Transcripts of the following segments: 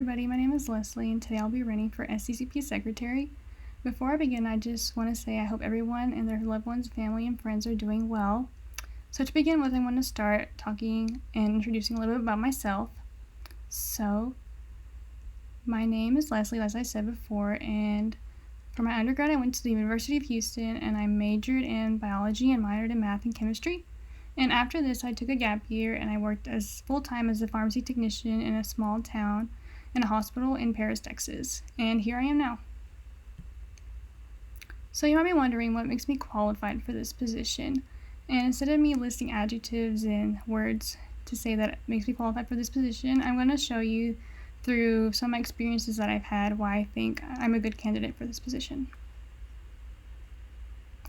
Everybody, my name is Leslye, and today I'll be running for SCCP Secretary. Before I begin, I just want to say I hope everyone and their loved ones, family, and friends are doing well. So to begin with, I want to start talking and introducing a little bit about myself. So, my name is Leslye, as I said before, and for my undergrad, I went to the University of Houston, and I majored in biology and minored in math and chemistry. And after this, I took a gap year, and I worked as full-time as a pharmacy technician in a small town in a hospital in Paris, Texas, and here I am now. So you might be wondering what makes me qualified for this position, and instead of me listing adjectives and words to say that it makes me qualified for this position, I'm going to show you through some of my experiences that I've had why I think I'm a good candidate for this position.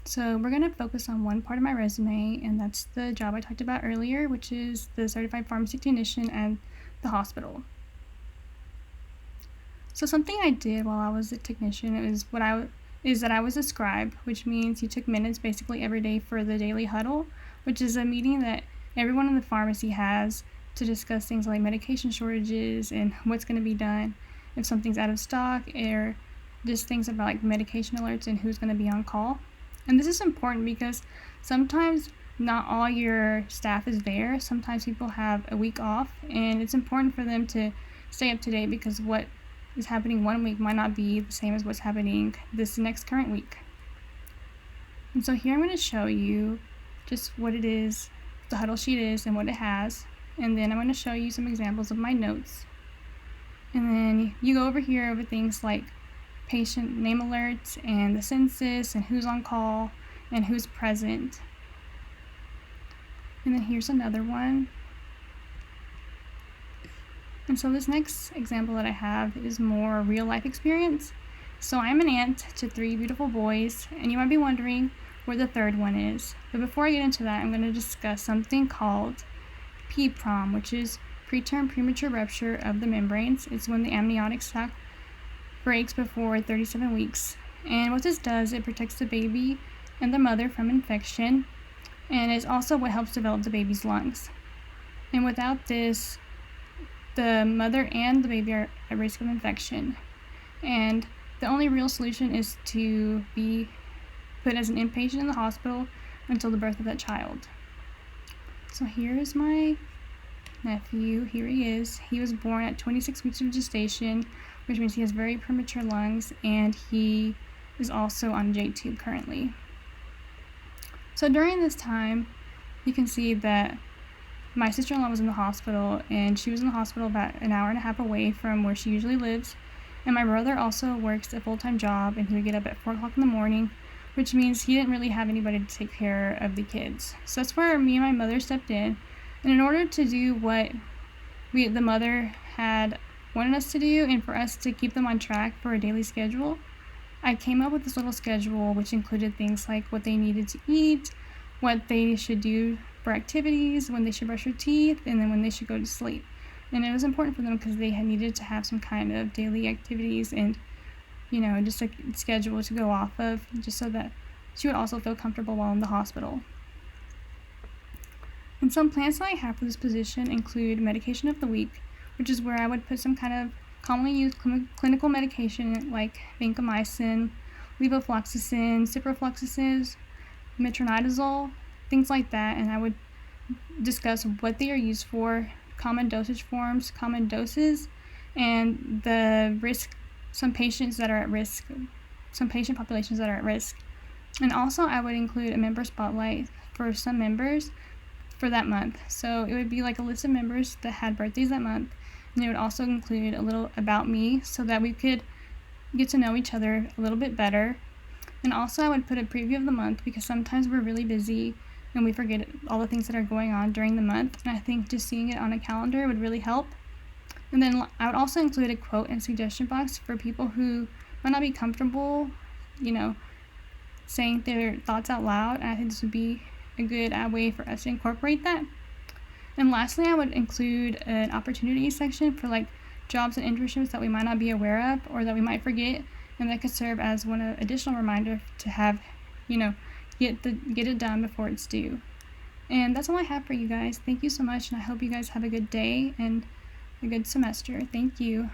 So we're going to focus on one part of my resume, and that's the job I talked about earlier, which is the certified pharmacy technician at the hospital. So something I did while I was a technician is that I was a scribe, which means you took minutes basically every day for the daily huddle, which is a meeting that everyone in the pharmacy has to discuss things like medication shortages and what's going to be done if something's out of stock, or just things about like medication alerts and who's going to be on call. And this is important because sometimes not all your staff is there. Sometimes people have a week off, and it's important for them to stay up to date because what is happening one week might not be the same as what's happening this next current week. And so here I'm going to show you just what it is, the huddle sheet is, and what it has. And then I'm going to show you some examples of my notes. And then you go over here over things like patient name alerts and the census and who's on call and who's present. And then here's another one. And so this next example that I have is more real life experience. So I'm an aunt to 3 beautiful boys, and you might be wondering where the third one is. But before I get into that, I'm going to discuss something called PPROM, which is preterm premature rupture of the membranes. It's when the amniotic sac breaks before 37 weeks. And what this does, it protects the baby and the mother from infection, and it's also what helps develop the baby's lungs. And without this, the mother and the baby are at risk of infection, and the only real solution is to be put as an inpatient in the hospital until the birth of that child. So here is my nephew. Here he is. He was born at 26 weeks of gestation, which means he has very premature lungs, and he is also on J-tube currently. So during this time, you can see that my sister-in-law was in the hospital, and she was in the hospital about an hour and a half away from where she usually lives. And my brother also works a full-time job, and he would get up at 4 o'clock in the morning, which means he didn't really have anybody to take care of the kids. So that's where me and my mother stepped in. And in order to do what the mother had wanted us to do, and for us to keep them on track for a daily schedule, I came up with this little schedule, which included things like what they needed to eat, what they should do for activities, when they should brush their teeth, and then when they should go to sleep. And it was important for them because they had needed to have some kind of daily activities and, just a schedule to go off of, just so that she would also feel comfortable while in the hospital. And some plans that I have for this position include medication of the week, which is where I would put some kind of commonly used clinical medication like vancomycin, levofloxacin, ciprofloxacin, metronidazole, things like that, and I would discuss what they are used for, common dosage forms, common doses, and the risk, some patient populations that are at risk. And also I would include a member spotlight for some members for that month. So it would be like a list of members that had birthdays that month, and it would also include a little about me so that we could get to know each other a little bit better. And also I would put a preview of the month because sometimes we're really busy and we forget all the things that are going on during the month, and I think just seeing it on a calendar would really help. And then I would also include a quote and suggestion box for people who might not be comfortable, saying their thoughts out loud, and I think this would be a good way for us to incorporate that. And lastly, I would include an opportunity section for like jobs and internships that we might not be aware of or that we might forget, and that could serve as one additional reminder to have, get it done before it's due. And that's all I have for you guys. Thank you so much, and I hope you guys have a good day and a good semester. Thank you.